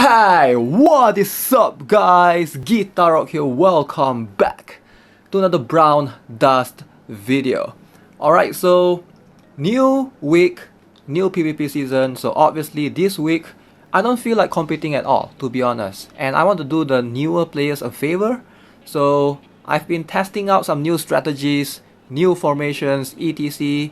Hey, what is up guys? Guitar here, welcome back to another Brown Dust video. Alright, so new week, new PvP season. So obviously this week I don't feel like competing at all, to be honest. And I want to do the newer players a favor. So I've been testing out some new strategies, new formations, etc.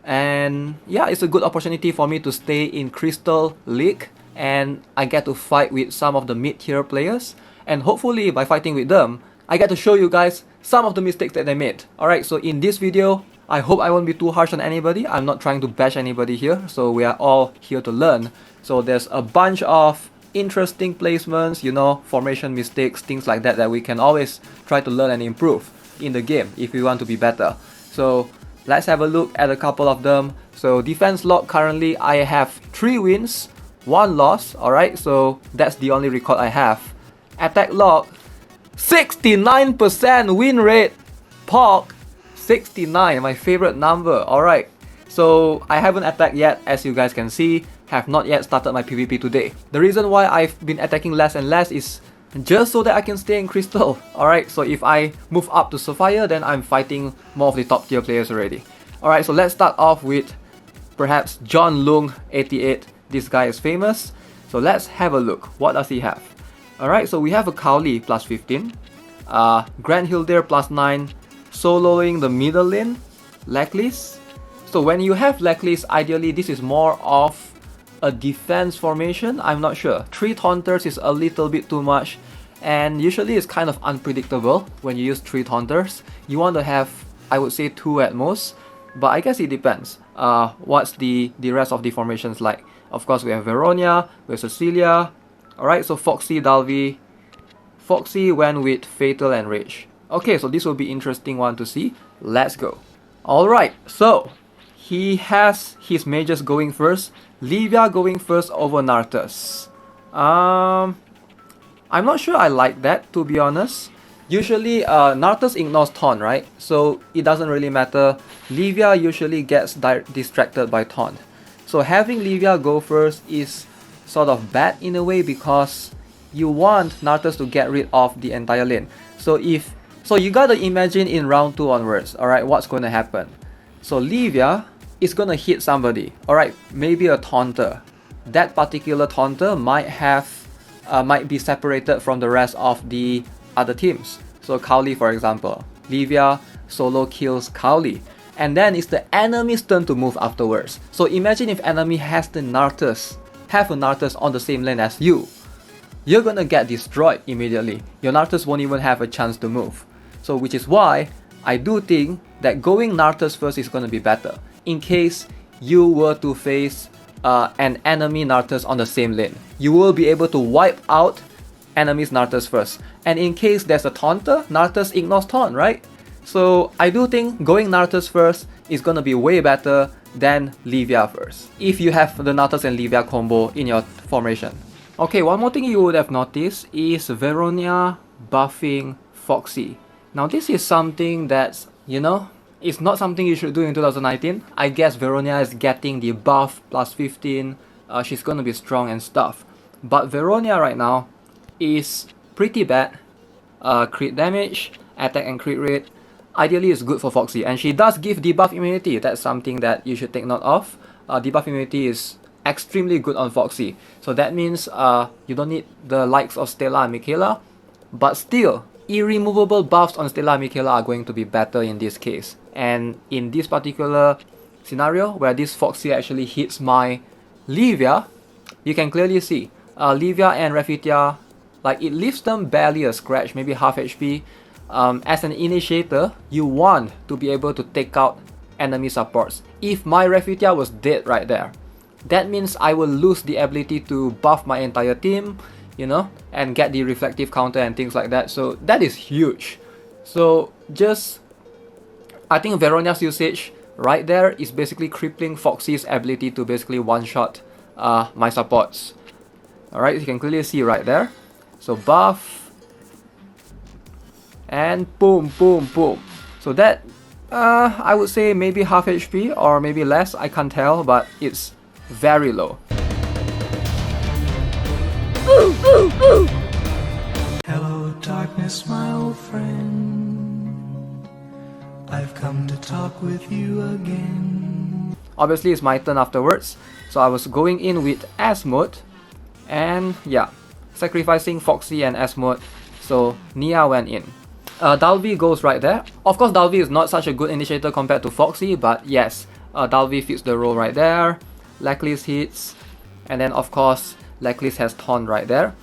And yeah, it's a good opportunity for me to stay in Crystal League, and I get to fight with some of the mid-tier players, and hopefully by fighting with them, I get to show you guys some of the mistakes that they made. Alright, so in this video, I hope I won't be too harsh on anybody. I'm not trying to bash anybody here, so we are all here to learn. So there's a bunch of interesting placements, you know, formation mistakes, things like that we can always try to learn and improve in the game if we want to be better. So let's have a look at a couple of them. So defense log, currently I have 3 wins, 1 loss. Alright, so that's the only record I have. Attack log, 69% win rate. Pork, 69, my favorite number. Alright, so I haven't attacked yet, as you guys can see. Have not yet started my PvP today. The reason why I've been attacking less and less is just so that I can stay in Crystal. Alright, so if I move up to Sapphire, then I'm fighting more of the top tier players already. Alright, so let's start off with perhaps John Lung 88. This guy is famous, so let's have a look. What does he have? Alright, so we have a Cowley plus 15, Grand Hildir plus 9, soloing the middle lane, Lecklis. So when you have Lecklis, ideally this is more of a defense formation. I'm not sure. 3 taunters is a little bit too much, and usually it's kind of unpredictable when you use 3 taunters. You want to have, I would say, 2 at most, but I guess it depends. What's the rest of the formations like? Of course, we have Veronia, we have Cecilia. Alright, so Foxy, Dalvi. Foxy went with Fatal and Rage. Okay, so this will be interesting one to see. Let's go. Alright, so he has his mages going first. Livia going first over Nartas. I'm not sure I like that, to be honest. Usually, Nartas ignores taunt, right? So it doesn't really matter. Livia usually gets distracted by taunt. So having Livia go first is sort of bad in a way, because you want Nartas to get rid of the entire lane. So you gotta imagine in round 2 onwards, alright, what's gonna happen. So Livia is gonna hit somebody, alright, maybe a taunter. That particular taunter might be separated from the rest of the other teams. So Cowley, for example, Livia solo kills Cowley, and then it's the enemy's turn to move afterwards. So imagine if enemy has a Nartas on the same lane as you. You're gonna get destroyed immediately. Your Nartas won't even have a chance to move. So which is why I do think that going Nartas first is gonna be better, in case you were to face an enemy Nartas on the same lane. You will be able to wipe out enemy's Nartas first. And in case there's a taunter, Nartas ignores taunt, right? So I do think going Nartas first is gonna be way better than Livia first, if you have the Nartas and Livia combo in your formation. Okay, one more thing you would have noticed is Veronia buffing Foxy. Now this is something that's, you know, it's not something you should do in 2019. I guess Veronia is getting the buff plus 15, she's gonna be strong and stuff. But Veronia right now is pretty bad. Crit damage, attack and crit rate. Ideally it's good for Foxy, and she does give debuff immunity. That's something that you should take note of. Debuff immunity is extremely good on Foxy. So that means you don't need the likes of Stella and Michaela, but still, irremovable buffs on Stella and Michaela are going to be better in this case. And in this particular scenario, where this Foxy actually hits my Livia, you can clearly see Livia and Refitia, like, it leaves them barely a scratch, maybe half HP. As an initiator, you want to be able to take out enemy supports. If my Refitia was dead right there, that means I will lose the ability to buff my entire team, you know, and get the reflective counter and things like that. So that is huge. So I think Veronia's usage right there is basically crippling Foxy's ability to basically one-shot my supports. Alright, you can clearly see right there. So buff, and boom, boom, boom. So that, I would say maybe half HP or maybe less, I can't tell, but it's very low. friend. I've come to talk with you again. Obviously, it's my turn afterwards, so I was going in with S mode, and yeah, sacrificing Foxy and S mode, so Nia went in. Dalby goes right there. Of course, Dalby is not such a good initiator compared to Foxy, but yes, Dalby fits the role right there. Leclis hits, and then of course, Leclis has Taunt right there.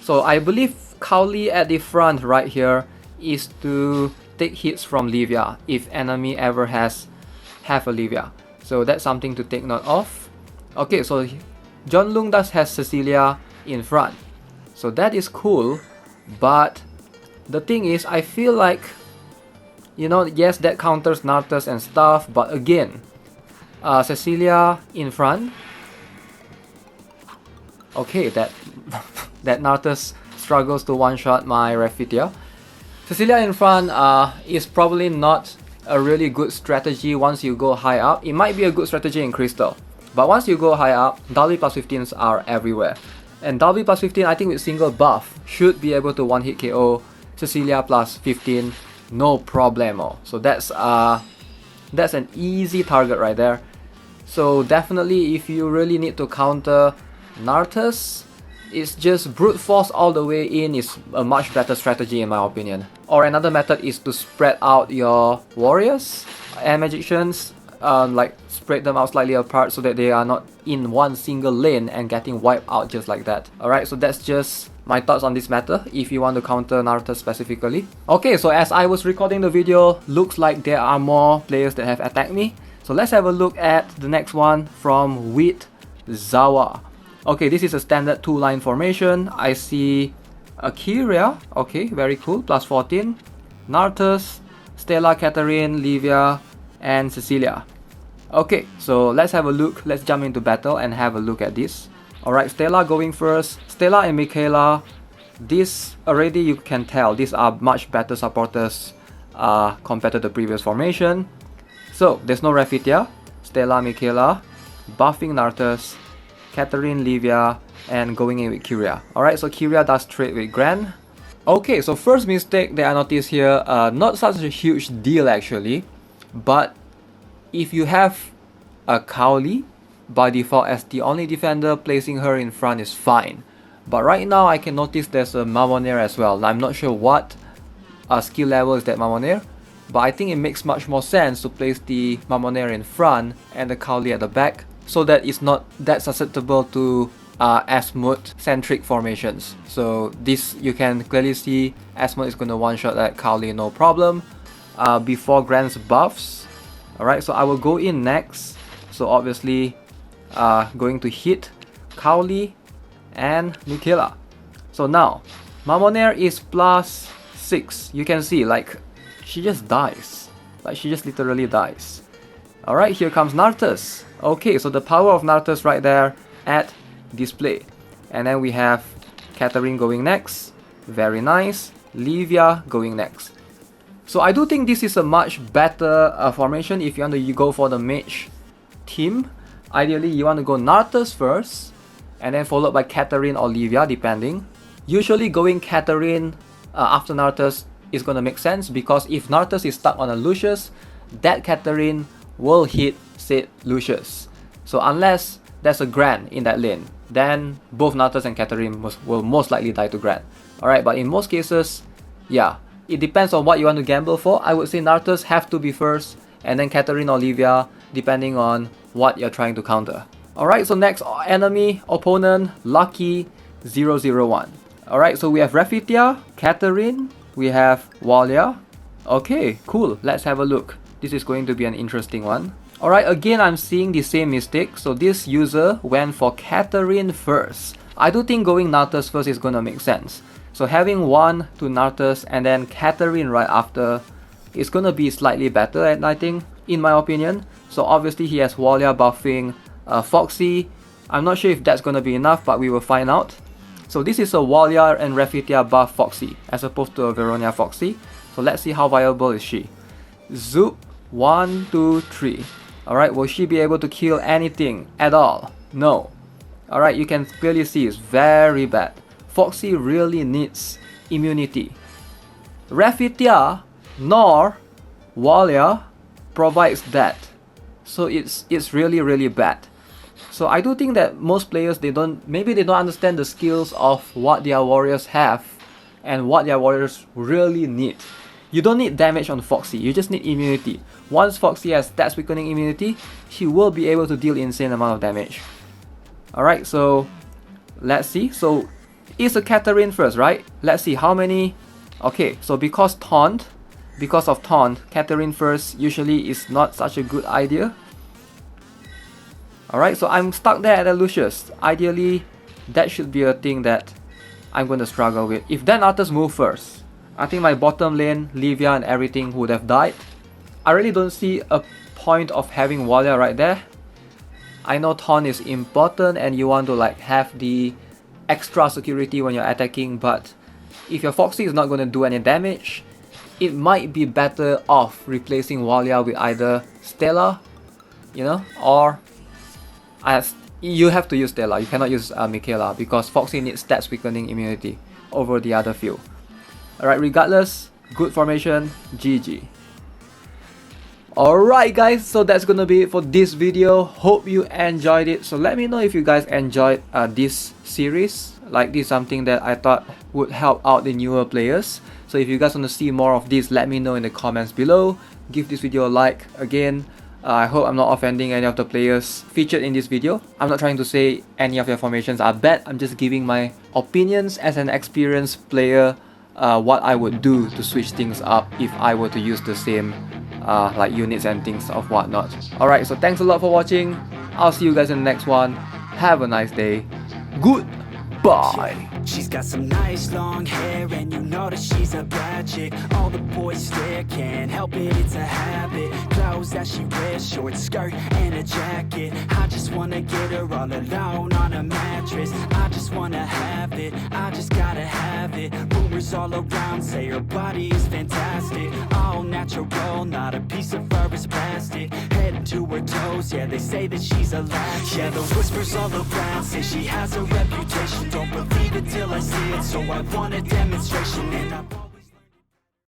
So I believe Cowley at the front right here is to take hits from Livia if enemy ever have a Livia. So that's something to take note of. Okay, so John Lung does has Cecilia in front. So that is cool, but the thing is, I feel like, you know, yes, that counters Nartas and stuff, but again, Cecilia in front. Okay, that that Nartas struggles to one-shot my Raffetia. Cecilia in front is probably not a really good strategy once you go high up. It might be a good strategy in Crystal, but once you go high up, Dalby plus 15s are everywhere. And Dalby plus 15, I think with single buff, should be able to one-hit KO Cecilia plus 15, no problemo. So that's an easy target right there. So definitely, if you really need to counter Nartas, it's just brute force all the way in is a much better strategy in my opinion. Or another method is to spread out your warriors and magicians, like spread them out slightly apart so that they are not in one single lane and getting wiped out just like that. Alright, so that's just my thoughts on this matter if you want to counter Nartas specifically. Okay, so as I was recording the video, looks like there are more players that have attacked me. So let's have a look at the next one from Wheat Zawa. Okay, this is a standard 2-line formation. I see Akiria, okay, very cool, plus 14. Nartas, Stella, Catherine, Livia, and Cecilia. Okay, so let's have a look. Let's jump into battle and have a look at this. Alright, Stella going first. Stella and Michaela, this already you can tell, these are much better supporters compared to the previous formation. So, there's no Raffetia, Stella, Michaela, buffing Nartas, Catherine, Livia, and going in with Kyria. Alright, so Kyria does trade with Gran. Okay, so first mistake that I noticed here, not such a huge deal actually, but if you have a Cowley, by default as the only defender, placing her in front is fine. But right now I can notice there's a Mamonair as well. I'm not sure what skill level is that Mamonair, but I think it makes much more sense to place the Mamonair in front and the Cowley at the back, so that it's not that susceptible to Asmode centric formations. So this, you can clearly see Asmode is going to one-shot that Cowley no problem before Gran's buffs. Alright, so I will go in next. So obviously going to hit Cowley and Michaela. So now Mamonair is plus 6. You can see, like, she just dies. Like, she just literally dies. Alright, here comes Nartas. Okay, so the power of Nartas right there at display. And then we have Catherine going next. Very nice. Livia going next. So I do think this is a much better formation if you want to go for the mage team. Ideally, you want to go Nartas first, and then followed by Catherine or Livia, depending. Usually going Catherine after Nartas is going to make sense, because if Nartas is stuck on a Lucius, that Catherine will hit said Lucius. So unless there's a Gran in that lane, then both Nartas and Catherine will most likely die to Gran. Alright, but in most cases, yeah, it depends on what you want to gamble for. I would say Nartas have to be first, and then Catherine or Livia, depending on what you're trying to counter. Alright, so next enemy, opponent, Lucky 001. Alright, so we have Raffetia, Catherine, we have Walia. Okay, cool, let's have a look. This is going to be an interesting one. Alright, again I'm seeing the same mistake. So this user went for Catherine first. I do think going Nartas first is gonna make sense. So having one to Nartas and then Catherine right after is gonna be slightly better, and I think, in my opinion. So obviously he has Walia buffing Foxy. I'm not sure if that's gonna be enough, but we will find out. So this is a Walia and Raffetia buff Foxy as opposed to a Veronia Foxy. So let's see how viable is she. Zoop, 1, 2, 3. Alright, will she be able to kill anything at all? No. Alright, you can clearly see it's very bad. Foxy really needs immunity. Raffetia nor Walia provides that. So it's really bad. So I do think that most players, maybe they don't understand the skills of what their warriors have and what their warriors really need. You don't need damage on Foxy, you just need immunity. Once Foxy has stats weakening immunity, he will be able to deal insane amount of damage. Alright, so let's see. So it's a Katarine first, right? Let's see how many. Okay, so because of taunt, Katarine first usually is not such a good idea. Alright, so I'm stuck there at a Lucius. Ideally, that should be a thing that I'm going to struggle with. If then Nartas move first, I think my bottom lane, Livia and everything would have died. I really don't see a point of having Walia right there. I know taunt is important and you want to like have the extra security when you're attacking, but if your Foxy is not going to do any damage, it might be better off replacing Walia with either Stella, you know, or you have to use Stella, you cannot use Michaela because Foxy needs stats weakening immunity over the other few. Alright, regardless, good formation, GG. Alright guys, so that's gonna be it for this video. Hope you enjoyed it. So let me know if you guys enjoyed this series. Like, this is something that I thought would help out the newer players. So if you guys want to see more of this, let me know in the comments below. Give this video a like. Again, I hope I'm not offending any of the players featured in this video. I'm not trying to say any of their formations are bad. I'm just giving my opinions as an experienced player, what I would do to switch things up if I were to use the same like units and things of whatnot. Alright, so thanks a lot for watching. I'll see you guys in the next one. Have a nice day. Goodbye. She's got some nice long hair and you know that she's a bad chick. All the boys stare, can't help it, it's a habit. Clothes that she wears, short skirt and a jacket. I just wanna get her all alone on a mattress. I just wanna have it, I just gotta have it. Rumors all around say her body is fantastic. All natural, not a piece of fur is plastic. Head to her toes, yeah, they say that she's a latch. Yeah, the whispers all around say she has a reputation. Don't believe it till I see it, so I want a demonstration. And I